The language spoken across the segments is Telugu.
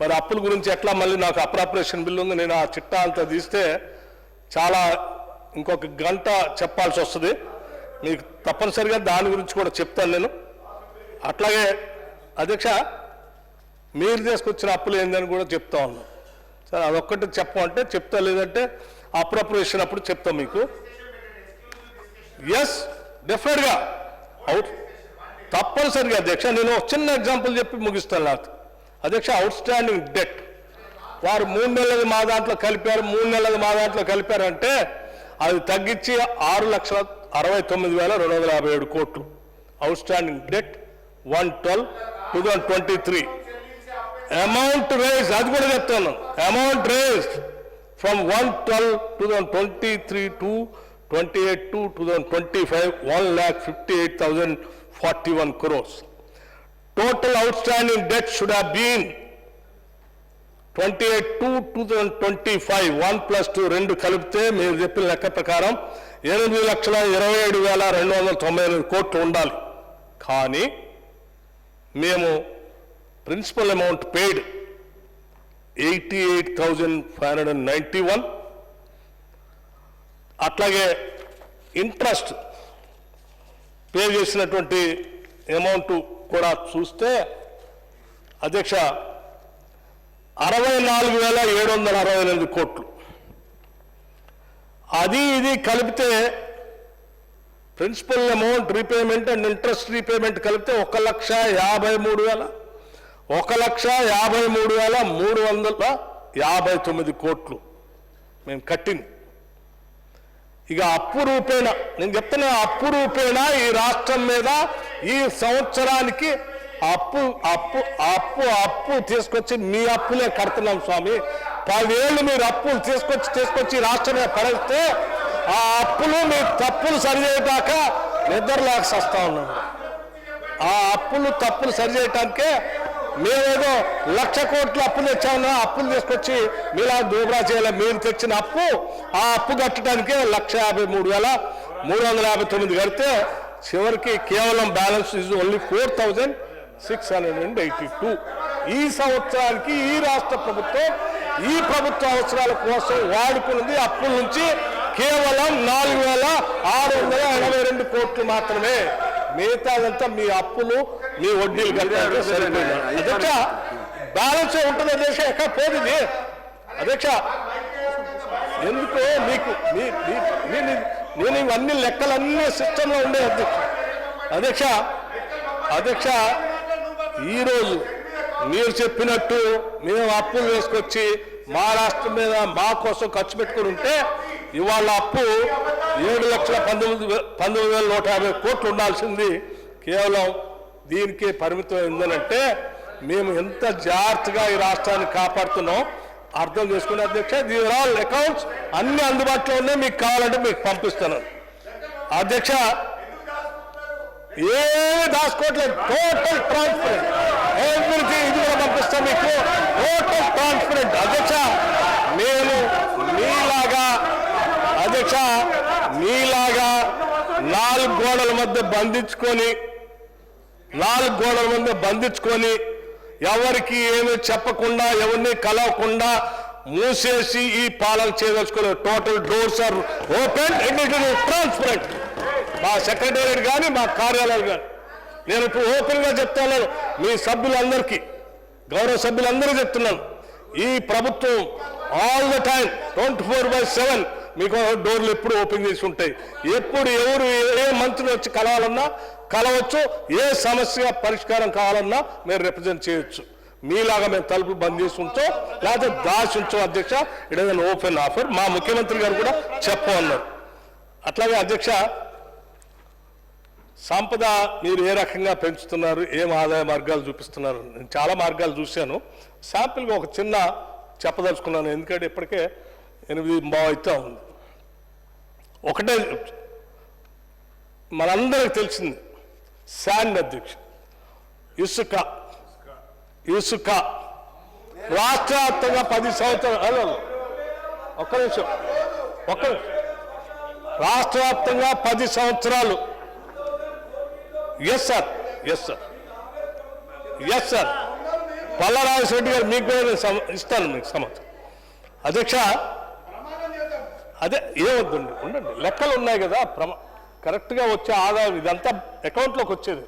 మరి అప్పుల గురించి ఎట్లా మళ్ళీ నాకు అప్రాపరేషన్ బిల్లు ఉంది, నేను ఆ చిట్టా అంతా తీస్తే చాలా ఇంకొక గంట చెప్పాల్సి వస్తుంది. మీకు తప్పనిసరిగా దాని గురించి కూడా చెప్తాను నేను. అట్లాగే అధ్యక్ష మీరు తీసుకొచ్చిన అప్పులు ఏందని కూడా చెప్తా ఉన్నాను. సరే అదొక్కటి చెప్పమంటే చెప్తా, లేదంటే అప్రాపరేషన్ అప్పుడు చెప్తాం మీకు. ఎస్ డెఫినెట్గా తప్పనిసరిగా అధ్యక్ష. నేను ఒక చిన్న ఎగ్జాంపుల్ చెప్పి ముగిస్తాను. నాకు అధ్యక్ష అవుట్ స్టాండింగ్ డెట్ వారు 3 నెలలది మా దాంట్లో కలిపారు, 3 నెలలది మా దాంట్లో కలిపారంటే అది తగ్గించి 6,69,257 కోట్లు outstanding debt 1/12/2023. Amount raise అది కూడా చెప్తాను. Amount raise from 1/12/2023 to 28/2/2025 1,58,041 crores. Total outstanding debt should have been 28/2/2025 1+2 రెండు కలిపితే మీరు చెప్పిన లెక్క ప్రకారం 8,27,298 కోట్లు ఉండాలి. కానీ మేము ప్రిన్సిపల్ అమౌంట్ పెయిడ్ 88,591, అట్లాగే ఇంట్రెస్ట్ పే చేసినటువంటి అమౌంట్ కూడా చూస్తే అధ్యక్ష 64,768 కోట్లు. అది ఇది కలిపితే principal amount repayment and interest repayment కలిపితే 1,53,359 కోట్లు మేము కట్టింది. ఇక అప్పు రూపేణ నేను చెప్తున్నా, అప్పు రూపేణ ఈ రాష్ట్రం మీద ఈ సంవత్సరానికి అప్పు అప్పు అప్పు అప్పు తీసుకొచ్చి మీ అప్పులే కడుతున్నాం స్వామి. 10 ఏళ్ళు మీరు అప్పులు తీసుకొచ్చి రాష్ట్రం మీద పడేస్తే ఆ అప్పులు మీ తప్పులు సరిచేయటాక నిద్రలేక వస్తా ఉన్నాం. ఆ అప్పులు తప్పులు సరిచేయటానికే మేమేదో 1,00,000 కోట్ల అప్పులు తెచ్చామన్నా, అప్పులు తీసుకొచ్చి మీలా దూబరా చేయాలి. మీరు తెచ్చిన అప్పు ఆ అప్పు కట్టడానికే 1,53,359 కడితే చివరికి కేవలం బ్యాలెన్స్ ఇస్ ఓన్లీ 4,682. ఈ సంవత్సరానికి ఈ రాష్ట్ర ప్రభుత్వం ఈ ప్రభుత్వ అవసరాల కోసం వాడుకున్నది అప్పుల నుంచి కేవలం 4,682 కోట్లు మాత్రమే. మిగతాదంతా మీ అప్పులు మీ వడ్డీలు కలిపి సరిపోయింది. అధ్యక్ష బ్యాలెన్స్ ఉంటుంది అధ్యక్ష, ఎక్కడ పోతుంది అధ్యక్ష. ఎందుకు మీకు నేను ఇవన్నీ లెక్కలన్నీ సిస్టంలో ఉండే అధ్యక్ష. అధ్యక్ష ఈరోజు మీరు చెప్పినట్టు మేము అప్పులు వేసుకొచ్చి మా రాష్ట్రం మీద మా కోసం ఖర్చు పెట్టుకుని ఉంటే ఇవాళ అప్పు 7,19,150 కోట్లు ఉండాల్సింది కేవలం దీనికే పరిమితం అయిందనంటే మేము ఎంత జాగ్రత్తగా ఈ రాష్ట్రాన్ని కాపాడుతున్నాం అర్థం చేసుకునే అధ్యక్ష. దీస్ ఆర్ ఆల్ అకౌంట్స్ అన్ని అందుబాటులో ఉన్నాయి, మీకు కావాలంటే మీకు పంపిస్తాను అధ్యక్ష. ఏ దాచుకోవట్లేదు, టోటల్ ట్రాన్స్పరెంట్ ఎవ్రీథింగ్. ఇది కూడా పంపిస్తాం మీకు, టోటల్ ట్రాన్స్పరెంట్ అధ్యక్ష. నేను మీలాగా అధ్యక్ష మీలాగా 4 గోడల మధ్య బంధించుకొని ఎవరికి ఏమీ చెప్పకుండా ఎవరిని కలవకుండా మూసేసి ఈ పాలన చేయదలుచుకోలేదు. Total doors are open and it is transparent. మా సెక్రటేరియట్ కానీ మా కార్యాలయాలు కానీ నేను ఇప్పుడు ఓపెన్గా చెప్తాను. మీ సభ్యులందరికీ, గౌరవ సభ్యులందరూ చెప్తున్నాను, ఈ ప్రభుత్వం ఆల్ ద టైం 24/7 మీకు డోర్లు ఎప్పుడు ఓపెన్ చేసి ఉంటాయి. ఎప్పుడు ఎవరు ఏ మంత్రి వచ్చి కలవాలన్నా కలవచ్చు, ఏ సమస్య పరిష్కారం కావాలన్నా మీరు రిప్రజెంట్ చేయొచ్చు. మీలాగా మేము తలుపులు బంద్ చేసి ఉంచో లేకపోతే దాచి ఉంచో అధ్యక్ష. It is an open offer. మా ముఖ్యమంత్రి గారు కూడా చెప్పమన్నారు. అట్లాగే అధ్యక్ష సంపద మీరు ఏ రకంగా పెంచుతున్నారు, ఏం ఆదాయ మార్గాలు చూపిస్తున్నారు, నేను చాలా మార్గాలు చూశాను. శాంపిల్గా ఒక చిన్న చెప్పదలుచుకున్నాను, ఎందుకంటే ఇప్పటికే 8:30 అవుతా ఉంది. ఒకటే మనందరికి తెలిసింది శాండ్ అధ్యక్ష, ఇసుక రాష్ట్ర వ్యాప్తంగా 10 సంవత్సరాలు ఒక్క నిమిషం రాష్ట్ర వ్యాప్తంగా 10 సంవత్సరాలు ఎస్ సార్ పల్లారాజు రెడ్డి గారు మీకు కూడా నేను ఇస్తాను మీకు సమాచారం. అధ్యక్ష అదే ఏమొద్దండి, ఉండండి, లెక్కలు ఉన్నాయి కదా, కరెక్ట్గా వచ్చే ఆదాయం ఇదంతా అకౌంట్లోకి వచ్చేది,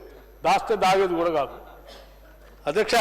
దాస్తే దాగేది కూడా కాదు. అధ్యక్ష